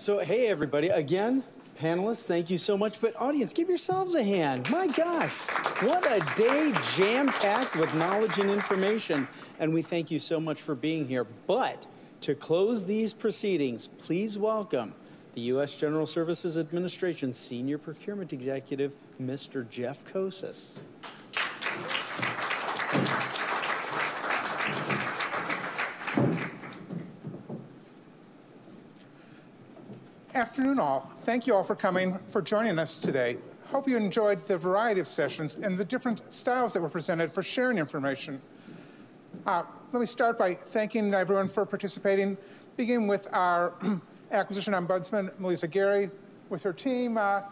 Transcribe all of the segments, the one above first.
So, hey, everybody. Again, panelists, thank you so much. But audience, give yourselves a hand. My gosh, what a day jam-packed with knowledge and information. And we thank you so much for being here. But to close these proceedings, please welcome the U.S. General Services Administration Senior Procurement Executive, Mr. Jeff Koses. Afternoon all. Thank you all for coming, for joining us today. Hope you enjoyed the variety of sessions and the different styles that were presented for sharing information. Let me start by thanking everyone for participating, beginning with our Acquisition Ombudsman, Melissa Gary, with her team. I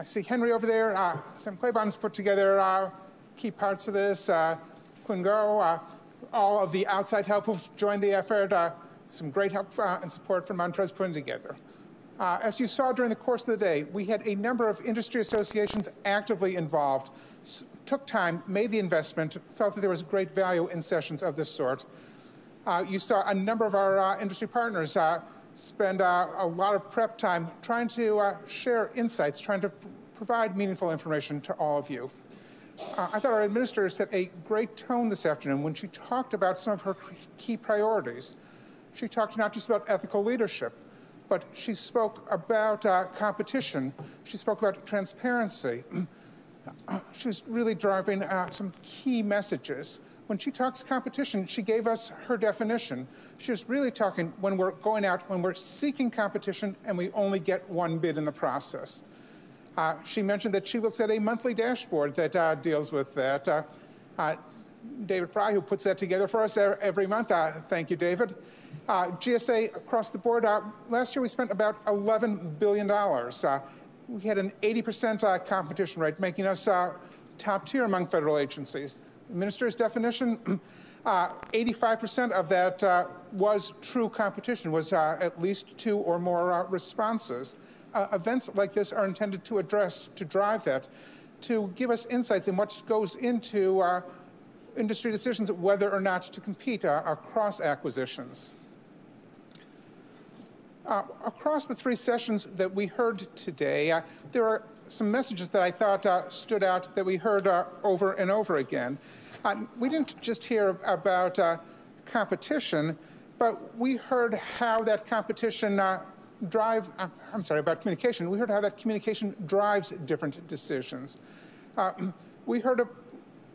see Henry over there. Sam Claybon's put together key parts of this. Quinn Go, all of the outside help who've joined the effort. Some great help and support from Montrez putting together. As you saw during the course of the day, we had a number of industry associations actively involved, took time, made the investment, felt that there was great value in sessions of this sort. You saw a number of our industry partners spend a lot of prep time trying to share insights, trying to provide meaningful information to all of you. I thought our administrator set a great tone this afternoon when she talked about some of her key priorities. She talked not just about ethical leadership, but she spoke about competition. She spoke about transparency. She was really driving some key messages. When she talks competition, she gave us her definition. She was really talking when we're going out, when we're seeking competition and we only get one bid in the process. She mentioned that she looks at a monthly dashboard that deals with that. David Fry, who puts that together for us every month. Thank you, David. GSA across the board, last year we spent about $11 billion. We had an 80% competition rate, making us top tier among federal agencies. The minister's definition, 85% of that was true competition, was at least 2 or more responses. Events like this are intended to address, to drive that, to give us insights in what goes into industry decisions whether or not to compete across acquisitions. Across the 3 sessions that we heard today, there are some messages that I thought stood out that we heard over and over again. We didn't just hear about competition, but we heard how that competition about communication. We heard how that communication drives different decisions. We heard of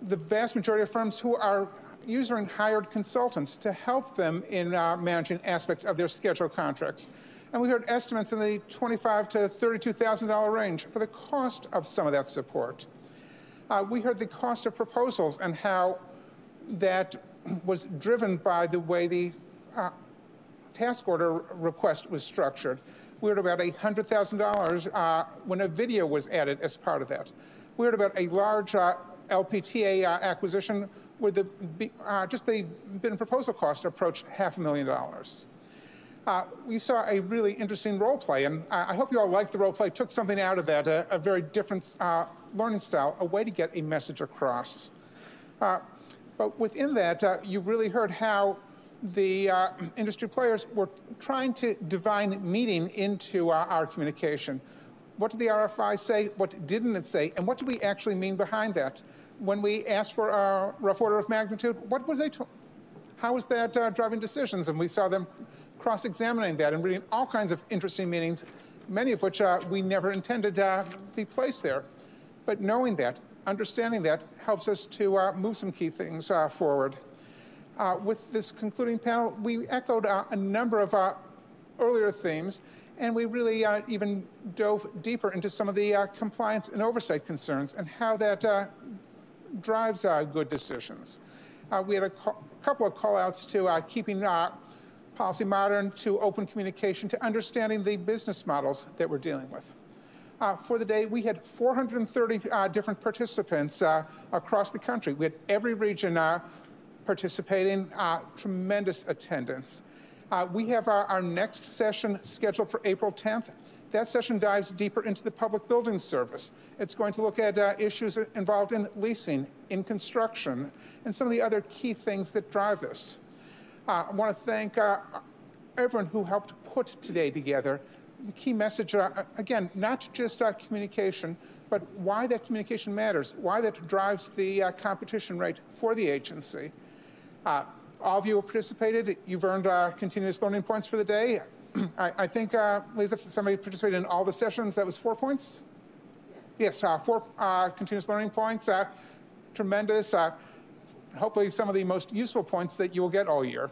the vast majority of firms who are using hired consultants to help them in managing aspects of their scheduled contracts. And we heard estimates in the $25,000 to $32,000 range for the cost of some of that support. We heard the cost of proposals and how that was driven by the way the task order request was structured. We heard about $100,000 when a video was added as part of that. We heard about a large LPTA acquisition where just the bid and proposal cost approached $500,000. We saw a really interesting role play, and I hope you all liked the role play, took something out of that, a very different learning style, a way to get a message across. But within that, you really heard how the industry players were trying to divine meaning into our communication. What did the RFI say? What didn't it say? And what do we actually mean behind that? When we asked for a rough order of magnitude, what was how was that driving decisions? And we saw them cross-examining that and reading all kinds of interesting meanings, many of which we never intended to be placed there. But knowing that, understanding that, helps us to move some key things forward. With this concluding panel, we echoed a number of earlier themes, and we really even dove deeper into some of the compliance and oversight concerns and how that drives good decisions. We had a couple of call-outs to keeping policy modern, to open communication, to understanding the business models that we're dealing with. For the day, we had 430 different participants across the country. We had every region participating, tremendous attendance. We have our next session scheduled for April 10th. That session dives deeper into the public building service. It's going to look at issues involved in leasing, in construction, and some of the other key things that drive this. I want to thank everyone who helped put today together. the key message, again, not just communication, but why that communication matters, why that drives the competition rate for the agency. All of you who participated, you've earned continuous learning points for the day. I think, Lisa, if somebody participated in all the sessions, that was 4 points? Yes, 4 continuous learning points. Tremendous. Hopefully some of the most useful points that you will get all year.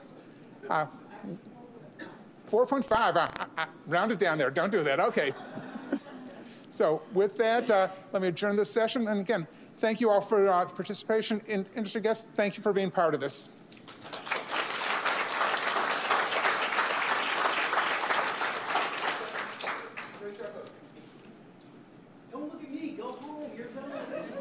4.5, round it down there, don't do that, okay. So with that, let me adjourn this session. And again, thank you all for participation. Interested guests, thank you for being part of this. Don't look at me, go home, you're done with this.